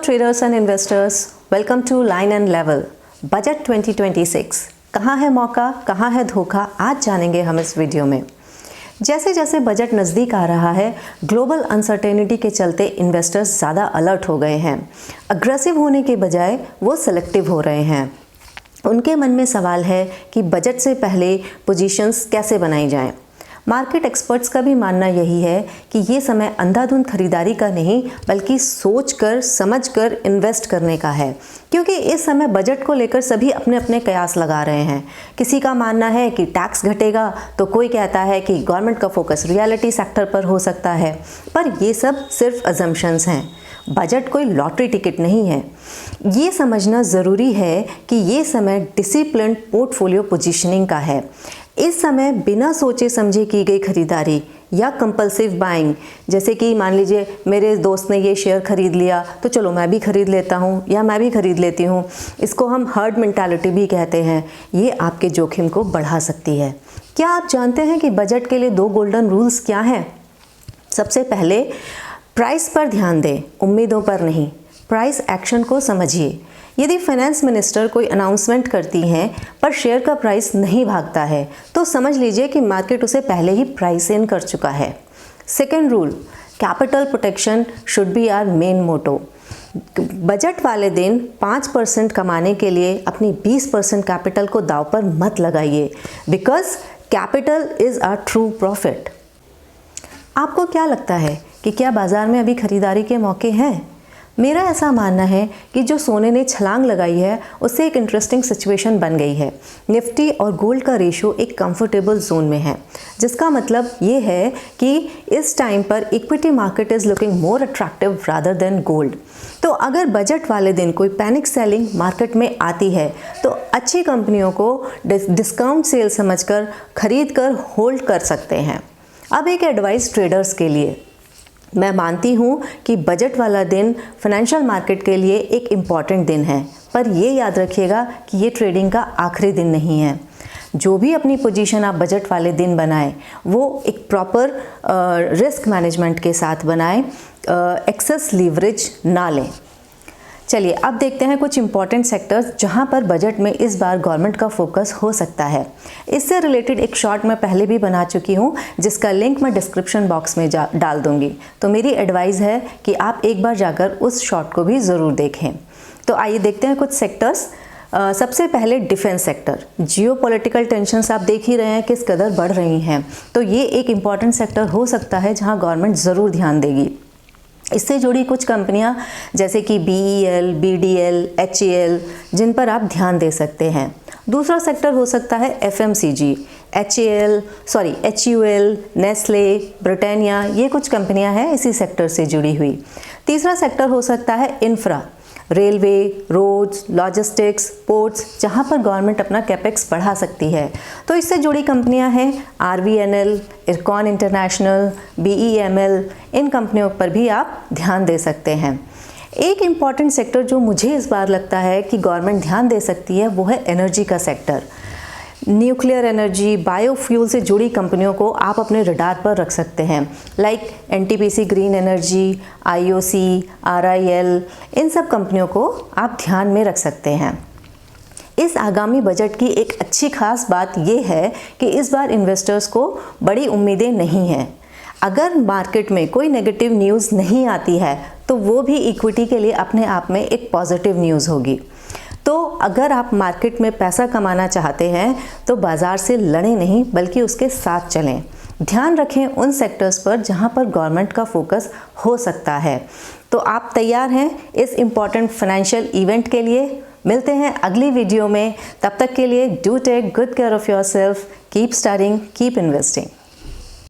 traders and investors, welcome to Line and Level. Budget 2026 कहाँ है मौका, कहाँ है धोखा, आज जानेंगे हम इस वीडियो में। जैसे जैसे बजट नज़दीक आ रहा है, ग्लोबल अनसर्टेनिटी के चलते इन्वेस्टर्स ज़्यादा अलर्ट हो गए हैं। अग्रेसिव होने के बजाय वो सेलेक्टिव हो रहे हैं। उनके मन में सवाल है कि बजट से पहले पोजीशंस कैसे बनाई जाएं। मार्केट एक्सपर्ट्स का भी मानना यही है कि ये समय अंधाधुंध खरीदारी का नहीं बल्कि सोचकर समझकर इन्वेस्ट करने का है, क्योंकि इस समय बजट को लेकर सभी अपने अपने कयास लगा रहे हैं। किसी का मानना है कि टैक्स घटेगा, तो कोई कहता है कि गवर्नमेंट का फोकस रियलिटी सेक्टर पर हो सकता है, पर ये सब सिर्फ अजम्पशंस हैं। बजट कोई लॉटरी टिकट नहीं है। ये समझना ज़रूरी है कि ये समय डिसिप्लिन्ड पोर्टफोलियो पोजीशनिंग का है। इस समय बिना सोचे समझे की गई खरीदारी या कंपल्सिव बाइंग, जैसे कि मान लीजिए मेरे दोस्त ने ये शेयर खरीद लिया तो चलो मैं भी खरीद लेता हूँ या मैं भी खरीद लेती हूँ, इसको हम हर्ड मेंटालिटी भी कहते हैं। ये आपके जोखिम को बढ़ा सकती है। क्या आप जानते हैं कि बजट के लिए 2 गोल्डन रूल्स क्या हैं? सबसे पहले, प्राइस पर ध्यान दें, उम्मीदों पर नहीं। प्राइस एक्शन को समझिए। यदि फाइनेंस मिनिस्टर कोई अनाउंसमेंट करती हैं पर शेयर का प्राइस नहीं भागता है, तो समझ लीजिए कि मार्केट उसे पहले ही प्राइस इन कर चुका है। Second rule, capital protection should be our main motto. Budget वाले दिन 5% कमाने के लिए अपनी 20% कैपिटल को दांव पर मत लगाइए, because capital is our true profit. आपको क्या लगता है कि क्या बाज़ार में अभी खरीदारी के मौके हैं? मेरा ऐसा मानना है कि जो सोने ने छलांग लगाई है उससे एक इंटरेस्टिंग सिचुएशन बन गई है। निफ्टी और गोल्ड का रेशो एक कंफर्टेबल जोन में है, जिसका मतलब ये है कि इस टाइम पर equity market is looking more attractive rather than gold. तो अगर बजट वाले दिन कोई पैनिक सेलिंग मार्केट में आती है तो अच्छी कंपनियों को डिस्काउंट सेल समझकर खरीद कर होल्ड कर सकते हैं। अब एक एडवाइस ट्रेडर्स के लिए, मैं मानती हूँ कि बजट वाला दिन फाइनेंशियल मार्केट के लिए एक इम्पॉर्टेंट दिन है, पर ये याद रखिएगा कि ये ट्रेडिंग का आखिरी दिन नहीं है। जो भी अपनी पोजीशन आप बजट वाले दिन बनाएं, वो एक प्रॉपर रिस्क मैनेजमेंट के साथ बनाएं, एक्सेस लीवरेज ना लें। चलिए अब देखते हैं कुछ इंपॉर्टेंट सेक्टर्स जहां पर बजट में इस बार गवर्नमेंट का फोकस हो सकता है। इससे रिलेटेड एक शॉर्ट मैं पहले भी बना चुकी हूं, जिसका लिंक मैं डिस्क्रिप्शन बॉक्स में डाल दूंगी। तो मेरी एडवाइस है कि आप एक बार जाकर उस शॉर्ट को भी ज़रूर देखें। तो आइए देखते हैं कुछ सेक्टर्स। सबसे पहले डिफेंस सेक्टर। जियोपॉलिटिकल टेंशन्स आप देख ही रहे हैं किस कदर बढ़ रही हैं, तो ये एक इम्पॉर्टेंट सेक्टर हो सकता है जहाँ गवर्नमेंट ज़रूर ध्यान देगी। इससे जुड़ी कुछ कंपनियां जैसे कि BEL, BDL, HAL, जिन पर आप ध्यान दे सकते हैं। दूसरा सेक्टर हो सकता है FMCG, HUL, नेस्ले, ब्रिटानिया, ये कुछ कंपनियां हैं इसी सेक्टर से जुड़ी हुई। तीसरा सेक्टर हो सकता है infra, railway, roads, logistics, ports, जहां पर गवर्नमेंट अपना कैपेक्स बढ़ा सकती है। तो इससे जुड़ी कंपनियां हैं RVNL, इरकॉन इंटरनेशनल, BEML, इन कंपनियों पर भी आप ध्यान दे सकते हैं। एक इम्पॉर्टेंट सेक्टर जो मुझे इस बार लगता है कि गवर्नमेंट ध्यान दे सकती है वो है एनर्जी का सेक्टर। न्यूक्लियर एनर्जी, बायोफ्यूल से जुड़ी कंपनियों को आप अपने रडार पर रख सकते हैं, like NTPC green energy, IOC, RIL, इन सब कंपनियों को आप ध्यान में रख सकते हैं। इस आगामी बजट की एक अच्छी खास बात यह है कि इस बार इन्वेस्टर्स को बड़ी उम्मीदें नहीं हैं। अगर मार्केट में कोई नेगेटिव न्यूज़ नहीं आती है तो वो भी इक्विटी के लिए अपने आप में एक पॉजिटिव न्यूज़ होगी। तो अगर आप मार्केट में पैसा कमाना चाहते हैं तो बाज़ार से लड़ें नहीं बल्कि उसके साथ चलें। ध्यान रखें उन सेक्टर्स पर जहां पर गवर्नमेंट का फोकस हो सकता है। तो आप तैयार हैं इस इम्पॉर्टेंट फाइनेंशियल इवेंट के लिए? मिलते हैं अगली वीडियो में। तब तक के लिए do take good care of yourself, keep studying, keep investing.